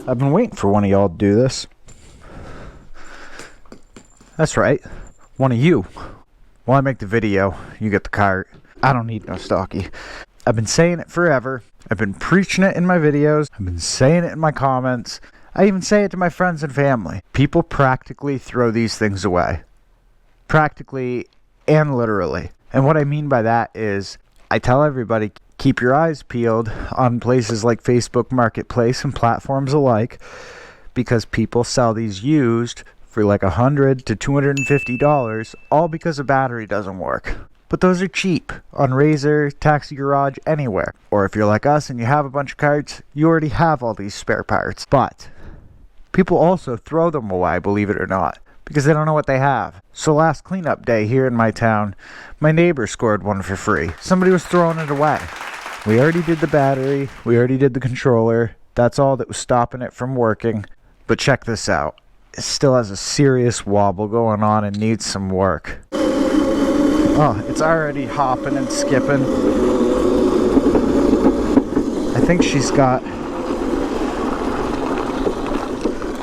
I've been waiting for one of y'all to do this. That's right, one of you. While I make the video, you get the cart. I don't need no stocky. I've been saying it forever. I've been preaching it in my videos. I've been saying it in my comments. I even say it to my friends and family. People practically throw these things away. Practically and literally. And what I mean by that is, I tell everybody, keep your eyes peeled on places like Facebook Marketplace and platforms alike, because people sell these used for like $100 to $250, all because a battery doesn't work. But those are cheap on Razer, Taxi Garage, anywhere. Or if you're like us and you have a bunch of carts, you already have all these spare parts. But people also throw them away, believe it or not, because they don't know what they have. So last cleanup day here in my town, my neighbor scored one for free. Somebody was throwing it away. We already did the battery, we already did the controller. That's all that was stopping it from working. But check this out. It still has a serious wobble going on and needs some work. Oh, it's already hopping and skipping. I think she's got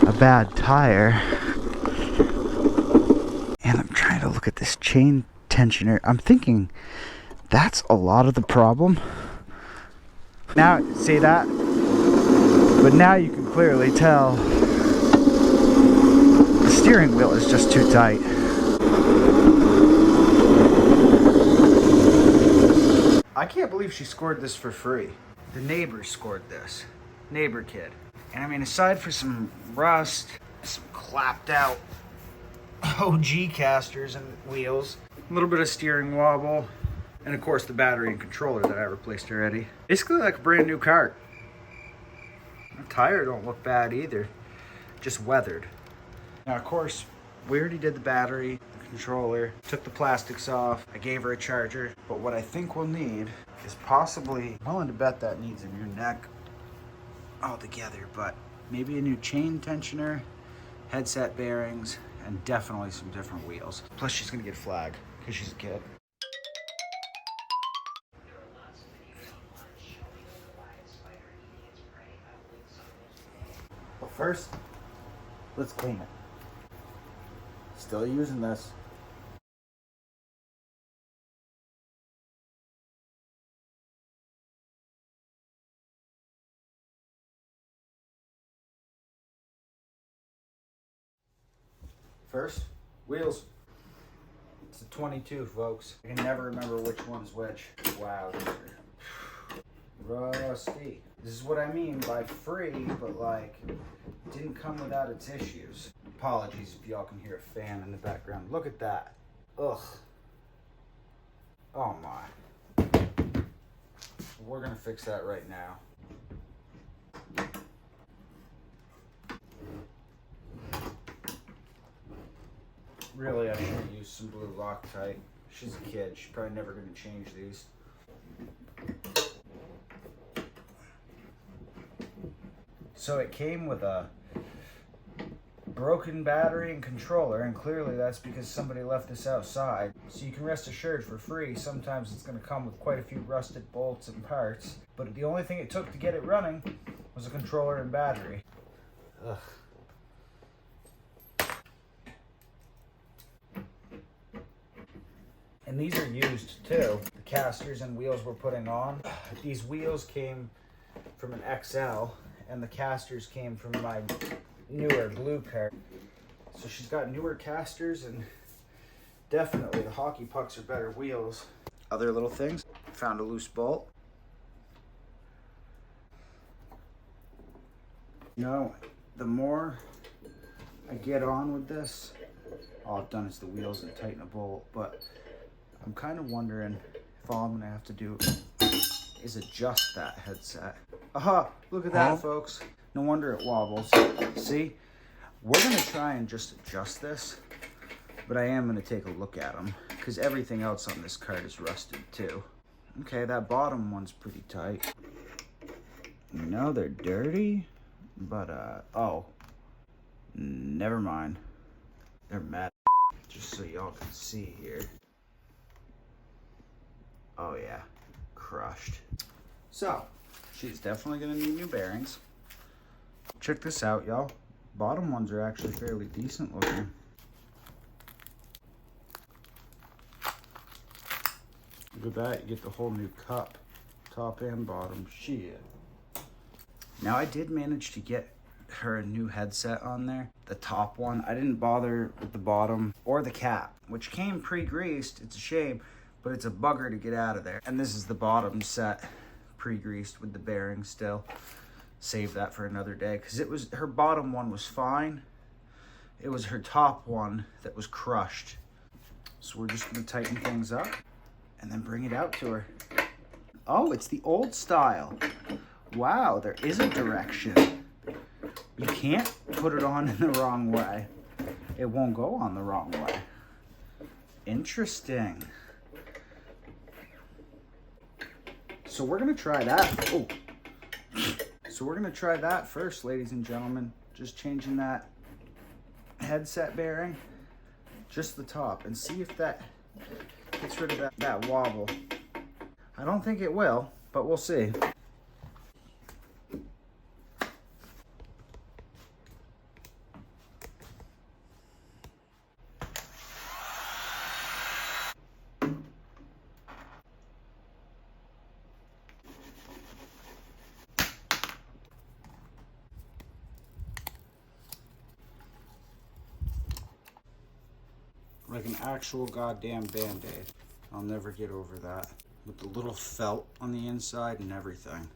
a bad tire. And I'm trying to look at this chain tensioner. I'm thinking that's a lot of the problem. Now, see that? But now you can clearly tell the steering wheel is just too tight. I can't believe she scored this for free. The neighbor scored this. Neighbor kid. And I mean, aside for some rust, some clapped out OG casters and wheels, a little bit of steering wobble, and of course the battery and controller that I replaced already. Basically like a brand new cart. The tire don't look bad either, just weathered. Now of course, we already did the battery, the controller, took the plastics off, I gave her a charger, but what I think we'll need is possibly, I'm willing to bet that needs a new neck altogether, but maybe a new chain tensioner, headset bearings, and definitely some different wheels. Plus she's gonna get flagged, because she's a kid. But first, let's clean it. Still using this. First, wheels. It's a 22, folks. I can never remember which one's which. Wow, these are rusty. This is what I mean by free, but like, didn't come without its issues. Apologies if y'all can hear a fan in the background. Look at that. Ugh. Oh my. We're gonna fix that right now. Really, I should have used some blue Loctite. She's a kid. She's probably never going to change these. So it came with a broken battery and controller, and clearly that's because somebody left this outside. So you can rest assured for free, sometimes it's going to come with quite a few rusted bolts and parts. But the only thing it took to get it running was a controller and battery. Ugh. And these are used too. The casters and wheels we're putting on. These wheels came from an XL, and the casters came from my newer blue cart. So she's got newer casters, and definitely the hockey pucks are better wheels. Other little things. Found a loose bolt. You know, the more I get on with this, all I've done is the wheels and tighten a bolt, but I'm kind of wondering if all I'm gonna have to do is adjust that headset. Aha, look at that, folks. No wonder it wobbles. See, we're gonna try and just adjust this, but I am gonna take a look at them because everything else on this cart is rusted too. Okay, that bottom one's pretty tight. No, they're dirty, but oh, never mind. They're mad. Just so y'all can see here. Oh yeah, crushed. So, she's definitely gonna need new bearings. Check this out, y'all. Bottom ones are actually fairly decent looking. Look at that, you get the whole new cup, top and bottom. Shit. Now I did manage to get her a new headset on there, the top one. I didn't bother with the bottom or the cap, which came pre-greased. It's a shame, but it's a bugger to get out of there. And this is the bottom set, pre-greased with the bearings still. Save that for another day, because it was, her bottom one was fine. It was her top one that was crushed. So we're just gonna tighten things up and then bring it out to her. Oh, it's the old style. Wow, there is a direction. You can't put it on in the wrong way. It won't go on the wrong way. Interesting. So we're gonna try that. Oh. So we're gonna try that first, ladies and gentlemen. Just changing that headset bearing, just the top, and see if that gets rid of that wobble. I don't think it will, but we'll see. Like an actual goddamn Band-Aid. I'll never get over that. With the little felt on the inside and everything.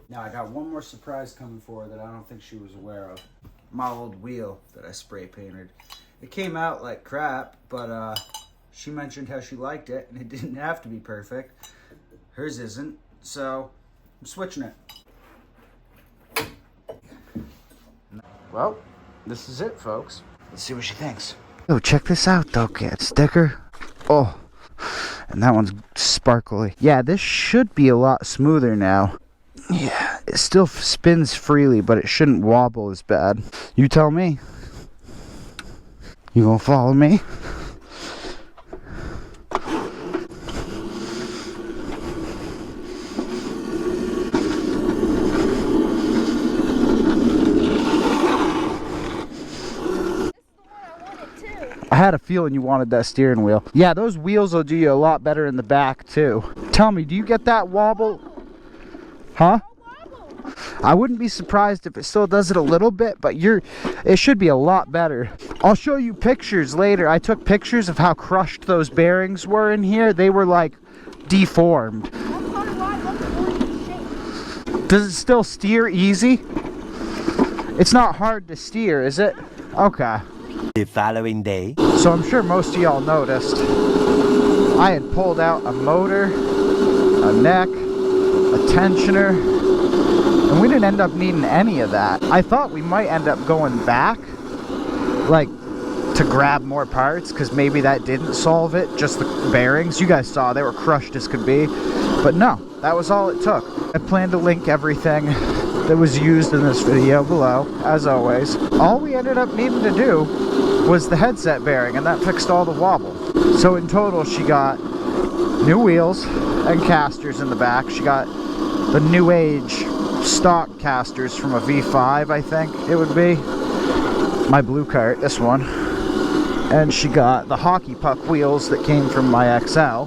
Now I got one more surprise coming for her that I don't think she was aware of. My old wheel that I spray painted. It came out like crap, but she mentioned how she liked it and it didn't have to be perfect. Hers isn't, so I'm switching it. Well, this is it, folks. Let's see what she thinks. Oh, check this out, though, kid. Sticker. Oh, and that one's sparkly. Yeah, this should be a lot smoother now. Yeah, it still spins freely, but it shouldn't wobble as bad. You tell me. You gonna follow me? I had a feeling you wanted that steering wheel. Yeah, those wheels will do you a lot better in the back too. Tell me, do you get that wobble? Huh? I wouldn't be surprised if it still does it a little bit, but it should be a lot better. I'll show you pictures later. I took pictures of how crushed those bearings were in here. They were like deformed. Does it still steer easy? It's not hard to steer, is it? Okay. The following day. So I'm sure most of y'all noticed I had pulled out a motor, a neck, a tensioner, and we didn't end up needing any of that. I thought we might end up going back, like, to grab more parts, because maybe that didn't solve it, just the bearings. You guys saw they were crushed as could be, but no, that was all it took. I plan to link everything that was used in this video below, as always. All we ended up needing to do was the headset bearing, and that fixed all the wobble. So in total, she got new wheels and casters in the back. She got the new age stock casters from a V5, I think it would be. My blue kart, this one. And she got the hockey puck wheels that came from my XL.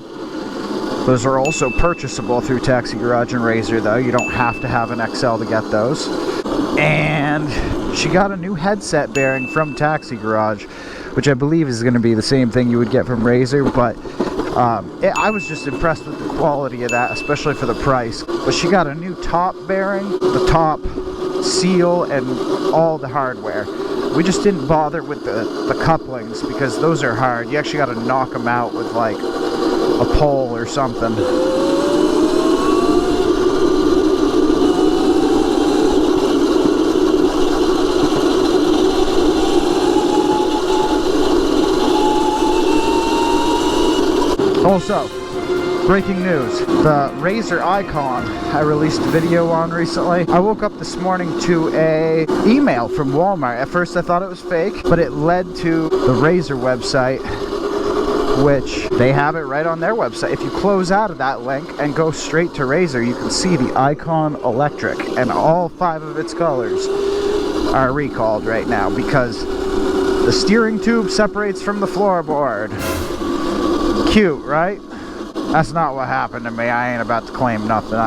Those are also purchasable through Taxi Garage and Razer, though. You don't have to have an XL to get those. And she got a new headset bearing from Taxi Garage, which I believe is going to be the same thing you would get from Razer, but I was just impressed with the quality of that, especially for the price. But she got a new top bearing, the top seal, and all the hardware. We just didn't bother with the couplings because those are hard. You actually got to knock them out with like a pole or something. Also, breaking news, the Razer Icon I released a video on recently. I woke up this morning to a email from Walmart. At first I thought it was fake, but it led to the Razer website which they have it right on their website. If you close out of that link and go straight to Razer, you can see the Icon Electric, and all 5 of its colors are recalled right now because the steering tube separates from the floorboard. Cute, right? That's not what happened to me. I ain't about to claim nothing.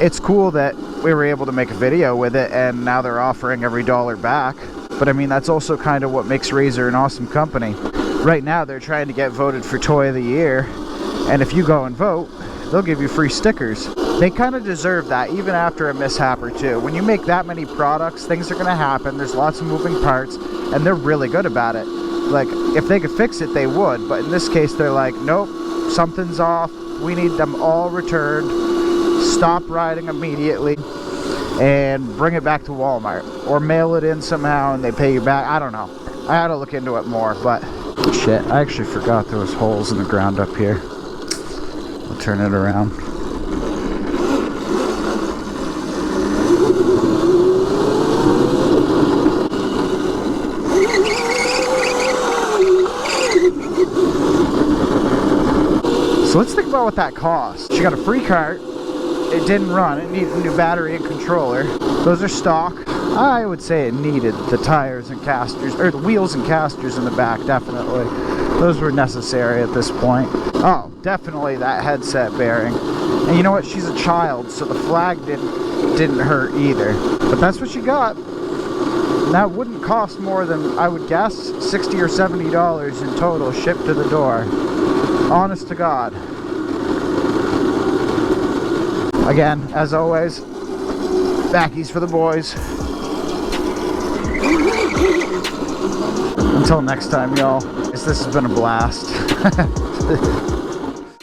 It's cool that we were able to make a video with it, and now they're offering every dollar back. But I mean, that's also kind of what makes Razer an awesome company. Right now, they're trying to get voted for Toy of the Year, and if you go and vote, they'll give you free stickers. They kind of deserve that, even after a mishap or two. When you make that many products, things are going to happen. There's lots of moving parts, and they're really good about it. Like, if they could fix it, they would. But in this case, they're like, nope, something's off. We need them all returned. Stop riding immediately. And bring it back to Walmart. Or mail it in somehow and they pay you back. I don't know. I had to look into it more, but... Shit, I actually forgot there was holes in the ground up here. I'll turn it around. So let's think about what that cost. She got a free cart. It didn't run. It needed a new battery and controller. Those are stock. I would say it needed the tires and casters, or the wheels and casters in the back, definitely. Those were necessary at this point. Oh, definitely that headset bearing. And you know what? She's a child, so the flag didn't hurt either. But that's what she got. And that wouldn't cost more than, I would guess, $60 or $70 in total shipped to the door. Honest to God. Again, as always, backies for the boys. Until next time, y'all. This has been a blast.